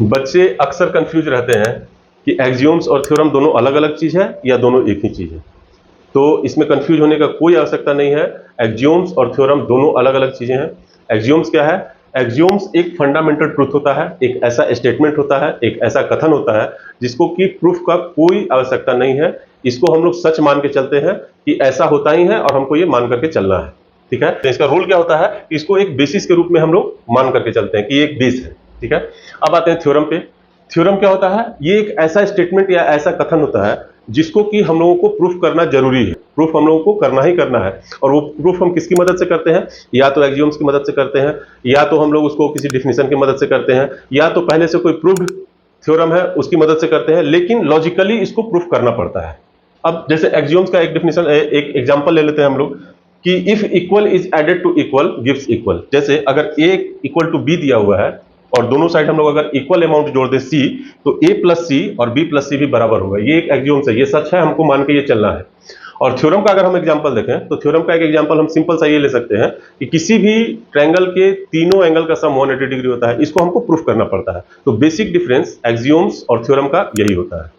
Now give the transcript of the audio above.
बच्चे अक्सर कंफ्यूज रहते हैं कि एक्सियोम्स और थ्योरम दोनों अलग अलग चीज है या दोनों एक ही चीज है। तो इसमें कंफ्यूज होने का कोई आवश्यकता नहीं है। एक्सियोम्स और थ्योरम दोनों अलग अलग चीजें हैं। एक्सियोम्स क्या है? एक्सियोम्स एक फंडामेंटल ट्रूथ होता है, एक ऐसा स्टेटमेंट होता है, एक ऐसा कथन होता है जिसको कि प्रूफ का कोई आवश्यकता नहीं है। इसको हम लोग सच मान के चलते हैं कि ऐसा होता ही है और हमको ये मान करके चलना है। ठीक है, तो इसका रूल क्या होता है? इसको एक बेसिस के रूप में हम लोग मान करके चलते हैं कि ये एक बेस है। ठीक है, अब आते हैं थ्योरम पे। थ्योरम क्या होता है? ये एक ऐसा स्टेटमेंट या ऐसा कथन होता है जिसको कि हम लोगों को प्रूफ करना जरूरी है। प्रूफ हम लोगों को करना ही करना है। और वो प्रूफ हम किसकी मदद से करते हैं? या तो एक्सियोम्स की मदद से करते हैं, या तो हम लोग उसको किसी डिफिनेशन की मदद से करते हैं, या तो पहले से कोई प्रूव्ड थ्योरम है उसकी मदद से करते हैं, लेकिन लॉजिकली इसको प्रूफ करना पड़ता है। अब जैसे एक्सियोम्स का एक डिफिनेशन, एक एग्जांपल ले लेते हैं हम लोग कि if equal is added to equal gives equal. जैसे अगर ए इक्वल टू बी दिया हुआ है और दोनों साइड हम लोग अगर इक्वल अमाउंट जोड़ दें सी, तो ए प्लस सी और बी प्लस सी भी बराबर होगा। ये एक एक्सियोम्स है, ये सच है, हमको मान के ये चलना है। और थ्योरम का अगर हम एग्जांपल देखें तो थ्योरम का एक एग्जांपल हम सिंपल सा ये ले सकते हैं कि किसी भी ट्रायंगल के तीनों एंगल का सम 180 डिग्री होता है। इसको हमको प्रूफ करना पड़ता है। तो बेसिक डिफरेंस एक्सियोम्स और थ्योरम का यही होता है।